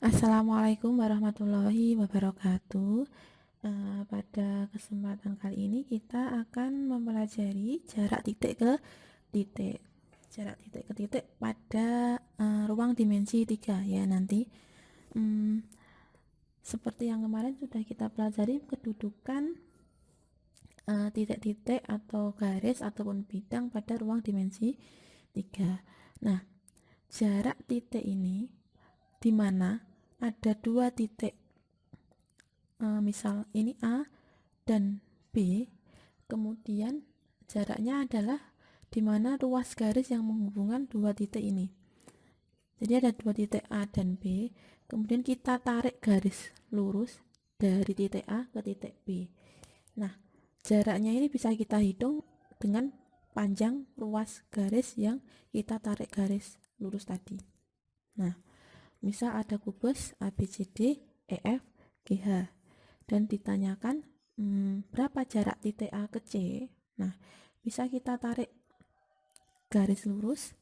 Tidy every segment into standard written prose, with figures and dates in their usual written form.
Assalamualaikum warahmatullahi wabarakatuh. Pada kesempatan kali ini kita akan mempelajari jarak titik ke titik. Jarak titik ke titik pada ruang dimensi 3 ya nanti. Seperti yang kemarin sudah kita pelajari kedudukan titik-titik atau garis ataupun bidang pada ruang dimensi 3. Nah, jarak titik ini di mana ada dua titik, misal ini A dan B, kemudian jaraknya adalah di mana ruas garis yang menghubungkan dua titik ini. Jadi ada dua titik A dan B, kemudian kita tarik garis lurus dari titik A ke titik B. Nah, jaraknya ini bisa kita hitung dengan panjang ruas garis yang kita tarik garis lurus tadi. Nah, misal ada kubus ABCD, EF, GH dan ditanyakan berapa jarak titik A ke C. Nah, bisa kita tarik garis lurus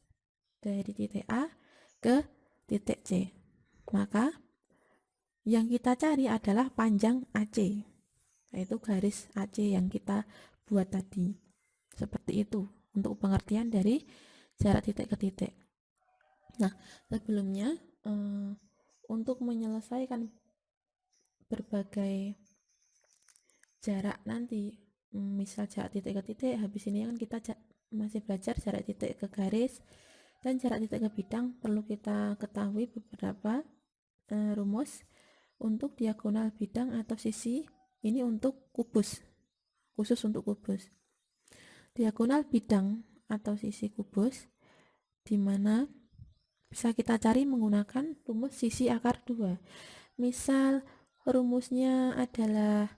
dari titik A ke titik C. Maka yang kita cari adalah panjang AC, yaitu garis AC yang kita buat tadi. Seperti itu untuk pengertian dari jarak titik ke titik. Nah, sebelumnya untuk menyelesaikan berbagai jarak nanti, misal jarak titik ke titik, habis ini kan kita masih belajar jarak titik ke garis dan jarak titik ke bidang. Perlu kita ketahui beberapa rumus untuk diagonal bidang atau sisi. Ini untuk kubus, khusus untuk kubus. Diagonal bidang atau sisi kubus dimana bisa kita cari menggunakan rumus sisi akar 2. Misal rumusnya adalah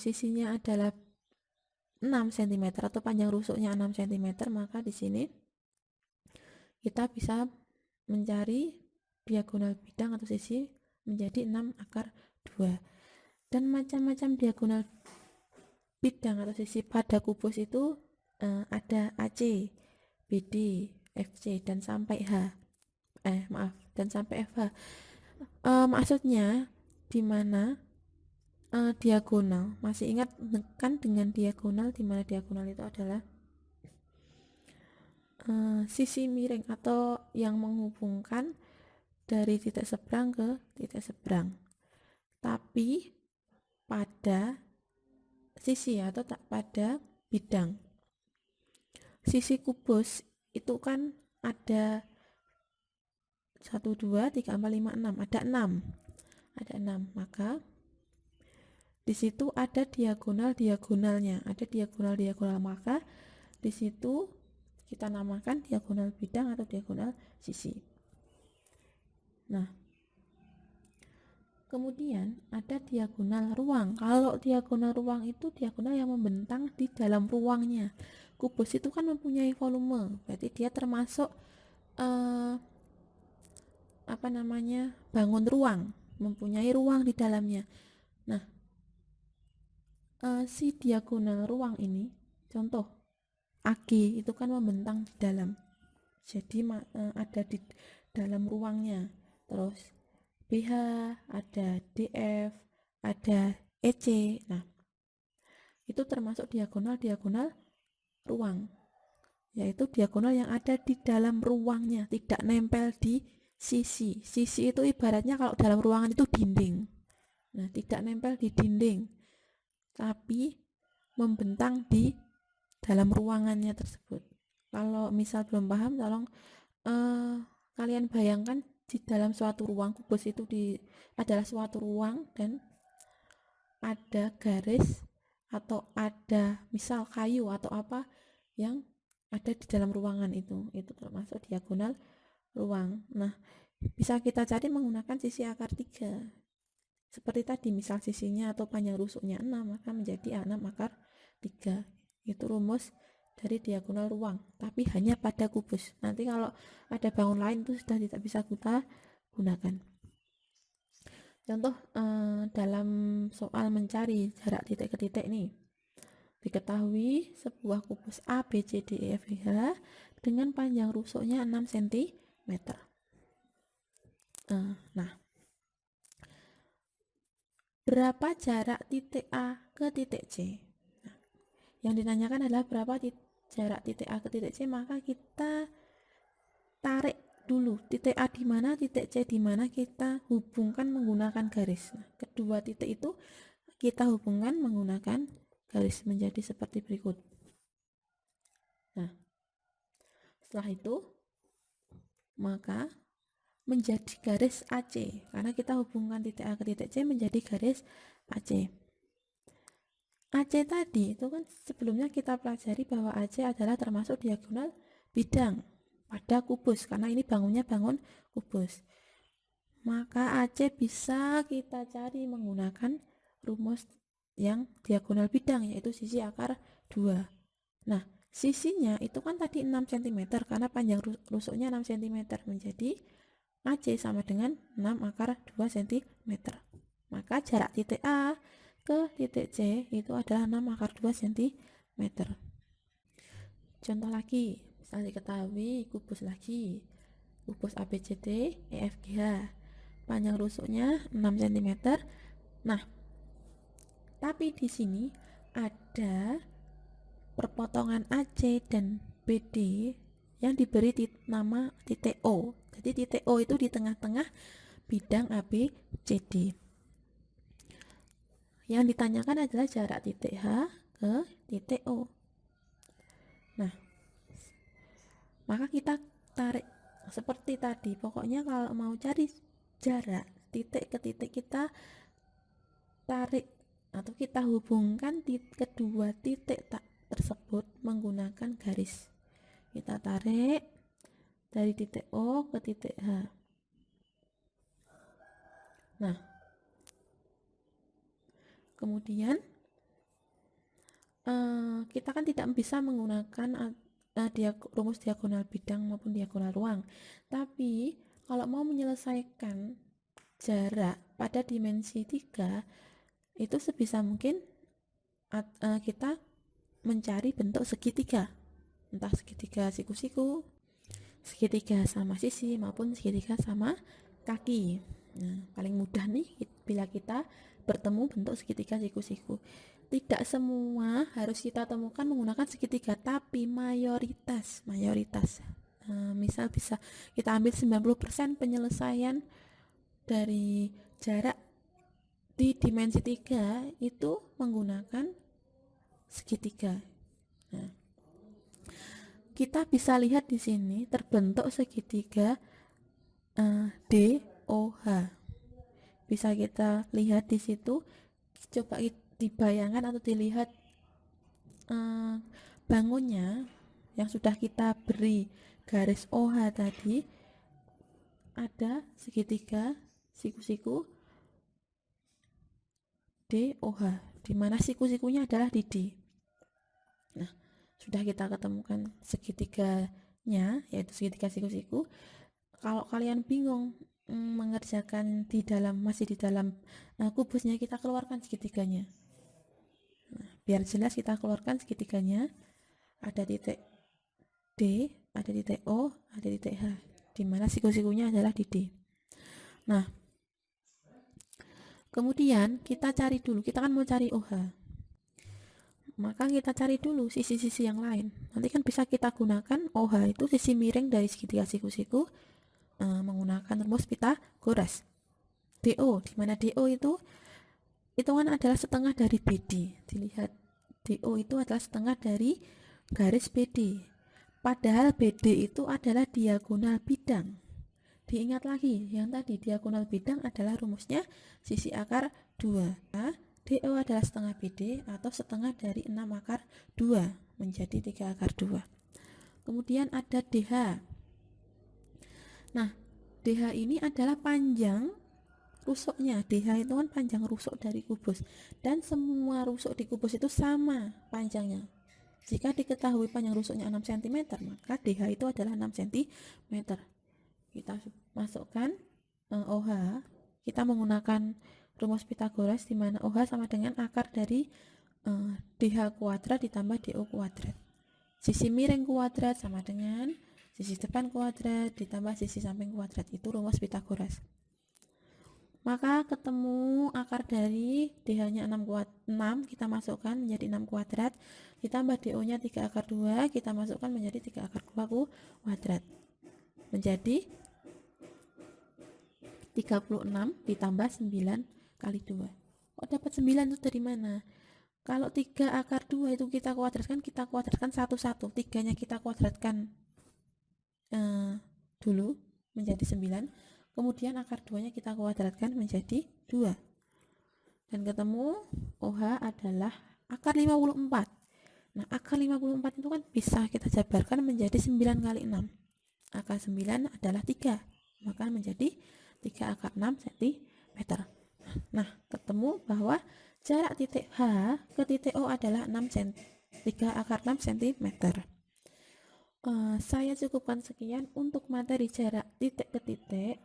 sisinya adalah 6 cm atau panjang rusuknya 6 cm, maka di sini kita bisa mencari diagonal bidang atau sisi menjadi 6 akar 2. Dan macam-macam diagonal bidang atau sisi pada kubus itu ada AC, BD, FC dan sampai H. Dan sampai FH. Maksudnya di mana diagonal, masih ingat kan dengan diagonal, di mana diagonal itu adalah sisi miring atau yang menghubungkan dari titik seberang ke titik seberang, tapi pada sisi atau tak pada bidang. Sisi kubus itu kan ada 1, 2, 3, 4, 5, 6, ada 6, maka di situ ada diagonalnya, maka di situ kita namakan diagonal bidang atau diagonal sisi. Nah, kemudian ada diagonal ruang. Kalau diagonal ruang itu diagonal yang membentang di dalam ruangnya. Kubus itu kan mempunyai volume, berarti dia termasuk bangun ruang, mempunyai ruang di dalamnya. Nah, si diagonal ruang ini, contoh AG itu kan membentang di dalam, jadi ada di dalam ruangnya. Terus BH, ada DF, ada EC. Nah, itu termasuk diagonal ruang, yaitu diagonal yang ada di dalam ruangnya, tidak nempel di sisi. Sisi itu ibaratnya kalau dalam ruangan itu dinding. Nah, tidak nempel di dinding, tapi membentang di dalam ruangannya tersebut. Kalau misal belum paham, tolong kalian bayangkan di dalam suatu ruang, kubus itu adalah suatu ruang dan ada garis atau ada misal kayu atau apa yang ada di dalam ruangan itu termasuk diagonal ruang. Nah, bisa kita cari menggunakan sisi akar 3. Seperti tadi, misal sisinya atau panjang rusuknya 6, maka menjadi 6 akar 3. Itu rumus dari diagonal ruang, tapi hanya pada kubus. Nanti kalau ada bangun lain itu sudah tidak bisa kita gunakan. Contoh dalam soal mencari jarak titik ke titik nih, diketahui sebuah kubus A, B, C, D, E, F, G, H dengan panjang rusuknya 6 cm. Nah, berapa jarak titik A ke titik C. Nah, yang ditanyakan adalah berapa jarak titik A ke titik C, maka kita tarik dulu titik A di mana, titik C di mana, kita hubungkan menggunakan garis. Nah, kedua titik itu kita hubungkan menggunakan garis menjadi seperti berikut. Nah, setelah itu maka menjadi garis AC, karena kita hubungkan titik A ke titik C menjadi garis AC. AC tadi itu kan sebelumnya kita pelajari bahwa AC adalah termasuk diagonal bidang pada kubus, karena ini bangunnya bangun kubus. Maka AC bisa kita cari menggunakan rumus yang diagonal bidang, yaitu sisi akar 2. Nah, sisinya itu kan tadi 6 cm, karena panjang rusuknya 6 cm, menjadi AC sama dengan 6 akar 2 cm. Maka jarak titik A ke titik C itu adalah 6 akar 2 cm. Contoh lagi, misalnya diketahui kubus lagi, kubus ABCD EFGH, panjang rusuknya 6 cm. Nah, tapi di sini ada perpotongan AC dan BD yang diberi nama titik O. Jadi titik O itu di tengah-tengah bidang ABCD. Yang ditanyakan adalah jarak titik H ke titik O. Nah, maka kita tarik seperti tadi. Pokoknya kalau mau cari jarak titik ke titik, kita tarik atau kita hubungkan kedua titik tersebut menggunakan garis. Kita tarik dari titik O ke titik H. Nah, kemudian kita kan tidak bisa menggunakan rumus diagonal bidang maupun diagonal ruang. Tapi kalau mau menyelesaikan jarak pada dimensi 3, itu sebisa mungkin kita mencari bentuk segitiga, entah segitiga siku-siku, segitiga sama sisi, maupun segitiga sama kaki. Nah, paling mudah nih bila kita bertemu bentuk segitiga siku-siku. Tidak semua harus kita temukan menggunakan segitiga, tapi mayoritas. Misal bisa kita ambil 90% penyelesaian dari jarak di dimensi 3 itu menggunakan segitiga. Nah, kita bisa lihat di sini terbentuk segitiga DOH. Bisa kita lihat di situ. Coba dibayangkan atau dilihat bangunnya yang sudah kita beri garis OH tadi, ada segitiga siku-siku DOH, di mana siku-sikunya adalah di D. Nah, sudah kita ketemukan segitiganya, yaitu segitiga siku-siku. Kalau kalian bingung mengerjakan masih di dalam kubusnya, kita keluarkan segitiganya. Nah, biar jelas kita keluarkan segitiganya. Ada titik D, ada titik O, ada titik H, di mana siku-sikunya adalah di D. Nah, kemudian kita cari dulu, kita kan mau cari OH, maka kita cari dulu sisi-sisi yang lain. Nanti kan bisa kita gunakan OH itu sisi miring dari segitiga siku-siku menggunakan rumus Pythagoras. DO, di mana DO itu hitungan adalah setengah dari BD. Dilihat, DO itu adalah setengah dari garis BD. Padahal BD itu adalah diagonal bidang. Diingat lagi, yang tadi diagonal bidang adalah rumusnya sisi akar 2. Nah, DO adalah setengah BD atau setengah dari 6 akar 2 menjadi 3 akar 2. Kemudian ada DH. Nah, DH ini adalah panjang rusuknya. DH itu kan panjang rusuk dari kubus, dan semua rusuk di kubus itu sama panjangnya. Jika diketahui panjang rusuknya 6 cm, maka DH itu adalah 6 cm. Kita masukkan OH, kita menggunakan rumus Pythagoras, di mana OH sama dengan akar dari DH kuadrat ditambah DO kuadrat. Sisi miring kuadrat sama dengan sisi depan kuadrat ditambah sisi samping kuadrat. Itu rumus Pythagoras. Maka ketemu akar dari DH-nya 6, kita masukkan menjadi 6 kuadrat, ditambah DO-nya 3 akar 2, kita masukkan menjadi 3 akar 2 kuadrat. Menjadi 36 ditambah 9 kali 2. Kok dapat 9 itu dari mana? Kalau 3 akar 2 itu kita kuadratkan satu-satu. 3-nya kita kuadratkan dulu menjadi 9. Kemudian akar 2-nya kita kuadratkan menjadi 2. Dan ketemu OH adalah akar 54. Nah, akar 54 itu kan bisa kita jabarkan menjadi 9 kali 6. Akar 9 adalah 3. Maka menjadi 3 akar 6 cm. Nah, ketemu bahwa jarak titik H ke titik O adalah 3 akar 6 cm. Saya cukupkan sekian untuk materi jarak titik ke titik.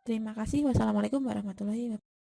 Terima kasih. Wassalamualaikum warahmatullahi wabarakatuh.